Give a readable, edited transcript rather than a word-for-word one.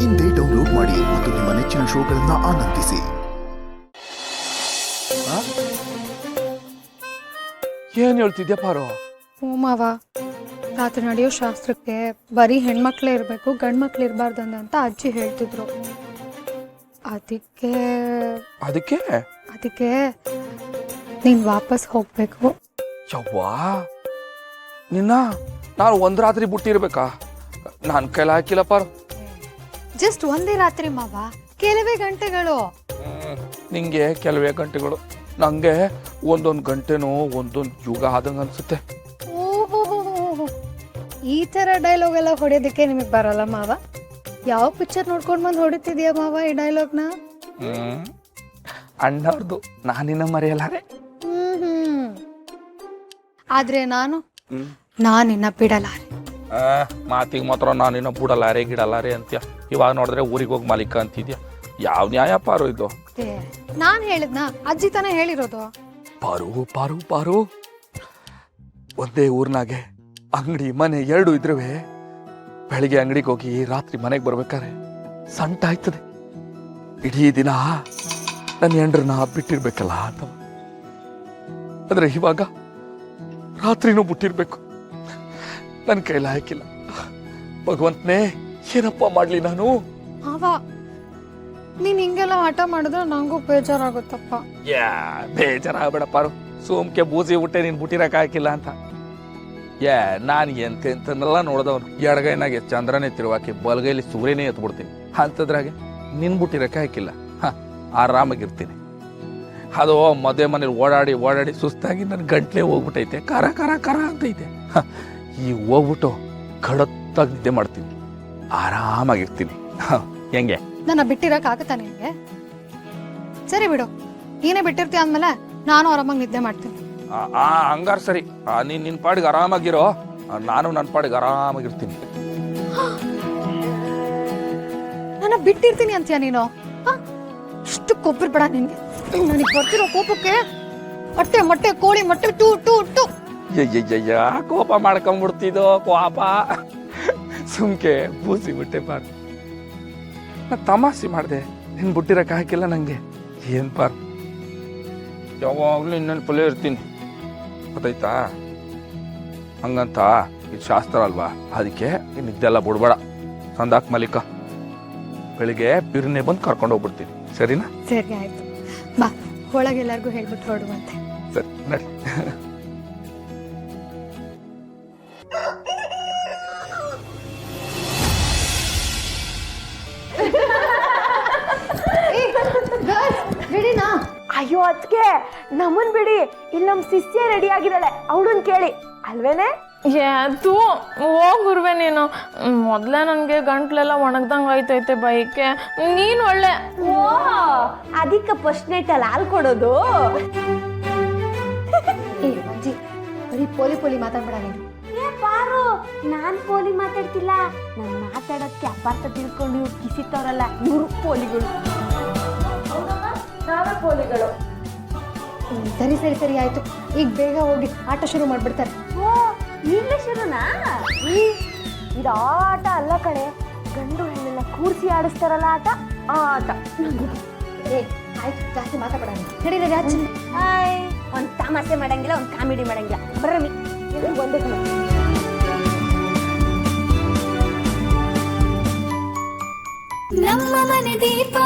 ಇಂದೇ ಡೌನ್ಲೋಡ್ ಮಾಡಿ ಮತ್ತು ನಿಮ್ಮ ನೆಚ್ಚಿನ ಶೋಗಳನ್ನ ಆನಂದಿಸಿ. ಏನ್ ಹೇಳ್ತಿದ್ಯಾ ಪಾರು? ಮಾವ, ರಾತ್ರಿ ನಡೆಯೋ ಶಾಸ್ತ್ರಕ್ಕೆ ಬರೀ ಹೆಣ್ಮಕ್ಳೇ ಇರಬೇಕು, ಗಂಡು ಮಕ್ಳು ಇರಬಾರ್ದು ಅಂತ ಅಜ್ಜಿ ಹೇಳ್ತಿದ್ರು. ಅದಕ್ಕೆ ಅದಕ್ಕೆ ಅದಕ್ಕೆ ನೀನು ವಾಪಸ್ ಹೋಗ್ಬೇಕು. ಯವ್ವಾ, ನಿನ್ನ ನಾನು ಒಂದ್ ರಾತ್ರಿ ಬಿಟ್ಟಿರ್ಬೇಕಾ? ನಾನು ಕೈಲ ಹಾಕಿಲ್ಲ ಪಾರು. ಜಸ್ಟ್ ಒಂದೇ ರಾತ್ರಿ ಮಾವ, ಕೆಲವೇ ಗಂಟೆಗಳು. ನಿಂಗೆ ಕೆಲವೇ ಗಂಟೆಗಳು, ನಂಗೆ ಒಂದೊಂದು ಗಂಟೆನೂ ಒಂದೊಂದು ಯುಗ ಆದಂಗ ಅನ್ಸುತ್ತೆ. ಓಹೋ, ಈ ತರ ಡೈಲಾಗ್ ಎಲ್ಲ ಹೊಡೆಯೋದಕ್ಕೆ ನಿಮಗೆ ಬರಲ್ಲ ಮಾವ? ಯಾವ ಪಿಕ್ಚರ್ ನೋಡ್ಕೊಂಡ್ ಬಂದು ಹೊಡಿತಿದ್ಯಾ ಮಾವ ಈ ಡೈಲಾಗ್ನ? ಅಣ್ಣವ್ರದ್ದು, ನಾನಿನ್ನ ಮರೆಯಲಾರೆ. ಆದ್ರೆ ನಾನಿನ್ನ ಬಿಡಲಾರೆ. ಮಾತಿಗೆ ಮಾತ್ರ ನಾನಿನ್ನ ಬಿಡಲಾರೆ ಗಿಡಲಾರೆ ಅಂತ್ಯ. ಇವಾಗ ನೋಡಿದ್ರೆ ಊರಿಗೆ ಹೋಗಿ ಮಾಲೀಕ ಅಂತಿದ್ಯಾ. ಯಾವ ನ್ಯಾಯ ಪಾರು ಇದು? ನಾನ್ ಹೇಳಿದ್ನ? ಅಜ್ಜಿ ತಾನೇ ಹೇಳಿರೋದು. ಪಾರು ಪಾರು ಪಾರು, ಒಂದೇ ಊರ್ನಾಗೆ ಅಂಗಡಿ ಮನೆ ಎರಡು ಇದ್ರುವೆ ಬೆಳಿಗ್ಗೆ ಅಂಗಡಿಗೆ ಹೋಗಿ ರಾತ್ರಿ ಮನೆಗೆ ಬರ್ಬೇಕಾರೆ ಸಂಟ ಆಯ್ತದೆ. ಇಡೀ ದಿನ ನನ್ನ ಹೆಂಡ್ರನ್ನ ಬಿಟ್ಟಿರ್ಬೇಕಲ್ಲ ಅಂತ. ಆದ್ರೆ ಇವಾಗ ರಾತ್ರಿನೂ ಬಿಟ್ಟಿರ್ಬೇಕು. ನನ್ನ ಕೈಲ ಹಾಕಿಲ್ಲ. ಭಗವಂತನೇ, ಏನಪ್ಪ ಮಾಡ್ಲಿ ನಾನು? ನೀನ್ ಹಿಂಗೆಲ್ಲ ಆಟ ಮಾಡಿದ್ರೆ ನಂಗೂ ಬೇಜಾರಾಗುತ್ತಪ್ಪ. ಬೇಜಾರಾಗಬೇಡ ಪಾರು, ಸೋಮ್ಕೆ ಬೂಸಿ ಬಿಟ್ಟೆ ನೀನ್ ಬಿಟ್ಟಿರಕ್ ಹಾಕಿಲ್ಲ ಅಂತ. ನಾನು ಎಂತೆಂತನ್ನೆಲ್ಲ ನೋಡ್ದವನು. ಎಡಗೈನಾಗೆ ಚಂದ್ರನೇ ತಿರುವಾಕಿ, ಬಲಗೈಲಿ ಸೂರ್ಯನೇ ಎತ್ಬಿಡ್ತೀನಿ. ಅಂತದ್ರಾಗೆ ನಿನ್ ಬಿಟ್ಟಿರಕ್ಕೆ ಹಾಕಿಲ್ಲ. ಆರಾಮಾಗಿರ್ತೀನಿ. ಅದು ಮದುವೆ ಮನೇಲಿ ಓಡಾಡಿ ಓಡಾಡಿ ಸುಸ್ತಾಗಿ ನನ್ನ ಗಂಟ್ಲೆ ಹೋಗ್ಬಿಟ್ಟೈತೆ, ಕರ ಕರ ಕರ ಅಂತೈತೆ. ಈ ಹೋಗ್ಬಿಟ್ಟು ಕಡತ್ತಾಗಿ ನಿದ್ದೆ ಮಾಡ್ತೀನಿ, ಆರಾಮಾಗಿರ್ತೀನಿ. ಹೆಂಗೆ? ನನ್ನ ಬಿಟ್ಟಿರಕ್ ಆಗತ್ತಾ ನಿನ್ಗೆ? ಸರಿ ಬಿಡು, ನೀನೇ ಬಿಟ್ಟಿರ್ತೀಯ ಅಂದ್ಮೇಲೆ ನಾನು ಆರಾಮಾಗಿ ನಿದ್ದೆ ಮಾಡ್ತೀನಿ. ಹಂಗಾರ ಸರಿ, ನೀನ್ ನಿನ್ ಪಾಡಿಗೆ ಆರಾಮಾಗಿರೋ, ನಾನು ನನ್ನ ಪಾಡಿಗೆ ಆರಾಮಾಗಿರ್ತೀನಿ. ನನ್ನ ಬಿಟ್ಟಿರ್ತೀನಿ ಅಂತೀಯ ನೀನು? ಇಷ್ಟು ಕೊಬ್ಬಿರ್ಬೇಡ ನಿನ್ಗೆ. ನನಗೆ ಬರ್ತಿರೋ ಕೋಪಕ್ಕೆ ಮೊಟ್ಟೆ ಮೊಟ್ಟೆ ಕೋಳಿ ಮೊಟ್ಟೆ ಟೂ ಟೂ ಟೂ. ಕೋಪ ಮಾಡ್ಕೊಂಡ್ಬಿಡ್ತಿದ್ದೋ ಕೋಪ. ಸುಮ್ಕೆ ಬೂಸಿ ಬಿಟ್ಟೆ ಪಾರು. ನಾ ತಮಾಷೆ ಮಾಡಿದೆ, ನಿನ್ ಬಿಟ್ಟಿರಕ್ಕೆ ಹಾಕಿಲ್ಲ ನಂಗೆ. ಏನ್ ಪಾರು, ಯಾವಾಗ್ಲೂ ಇನ್ನೊಂದು ಪಲ್ಯ ಇರ್ತೀನಿ, ಗೊತ್ತಾಯ್ತಾ? ಹಂಗಂತ ಇದು ಶಾಸ್ತ್ರ ಅಲ್ವಾ, ಅದಕ್ಕೆ ನಿದ್ದೆಲ್ಲ ಬಿಡ್ಬೇಡ. ಸಂದಾಕ್ ಮಲಿಕ ಬೆಳಿಗ್ಗೆ ಬಿರ್ನೆ ಬಂದು ಕರ್ಕೊಂಡು ಹೋಗ್ಬಿಡ್ತೀನಿ, ಸರಿನಾ? ಸರಿ ಆಯ್ತು, ಬಾ ಒಳಗೆಲ್ಲರಿಗೂ ಹೇಳ್ಬಿಟ್ಟು ಹೊರಡುವಂತೆ. ಸರಿ ನಡಿ. ಅಯ್ಯೋ ಅದಕ್ಕೆ ನಮ್ಮನ್ ಬಿಡಿ, ಇಲ್ಲಿ ನಮ್ ಶಿಷ್ಯ ರೆಡಿ ಆಗಿದ್ದಾಳೆ, ಅವಳನ್ ಕೇಳಿ ಅಲ್ವೇನೆ? ತೂ ಹೋಗುರ್ವೆ ನೀನು. ಮೊದ್ಲೇ ನನ್ಗೆ ಗಂಟ್ಲೆಲ್ಲ ಒಣಗ್ದಂಗ ಆಯ್ತೈತೆ ಬೈಕೆ. ನೀನ್ ಒಳ್ಳೆ. ಓ, ಅದಕ್ಕೆ ಫಸ್ಟ್ ನೈಟ್ ಅಲ್ಲಿ ಹಾಲ್ ಕೊಡೋದು? ಅಜ್ಜಿ, ಬರೀ ಪೋಲಿ ಪೋಲಿ ಮಾತಾಡ್ಬೇಡ ನೀನು. ಏ ಪಾರು, ನಾನ್ ಪೋಲಿ ಮಾತಾಡ್ತಿಲ್ಲ. ನಾನ್ ಮಾತಾಡೋದಕ್ಕೆ ಅಪಾರ್ಥ ತಿಳ್ಕೊಂಡು ಇವ್ರು ಕಿಸಿತವ್ರಲ್ಲ, ಇವ್ರು ಪೋಲಿಗಳು. ನಾವೇ ಪೋಲಿಗಳು. ಸರಿ ಸರಿ ಸರಿ ಆಯ್ತು, ಈಗ ಬೇಗ ಹೋಗಿ ಆಟ ಶುರು ಮಾಡ್ಬಿಡ್ತಾರೆ. ಓ, ಈಗಲೇ ಶುರುನಾ? ಇದು ಆಟ ಅಲ್ಲ ಕಣೆ, ಗಂಡು ಹೆಣ್ಣೆಲ್ಲ ಕೂರಿಸಿ ಆಡಿಸ್ತಾರಲ್ಲ ಆಟ, ಆ ಆಟ. ಆಯ್ತು, ಜಾಸ್ತಿ ಮಾತಾಡೋಣ. ನಡಿ ನಡಿ ಆಚೆ. ಒಂದ್ ತಮಾಷೆ ಮಾಡಂಗಿಲ್ಲ, ಒಂದ್ ಕಾಮಿಡಿ ಮಾಡಂಗಿಲ್ಲ. ಬರ್ರಮ್ಮಿ, ಒಂದೇ ಕಣ. ನಮ್ಮ ಮನೆ ದೀಪ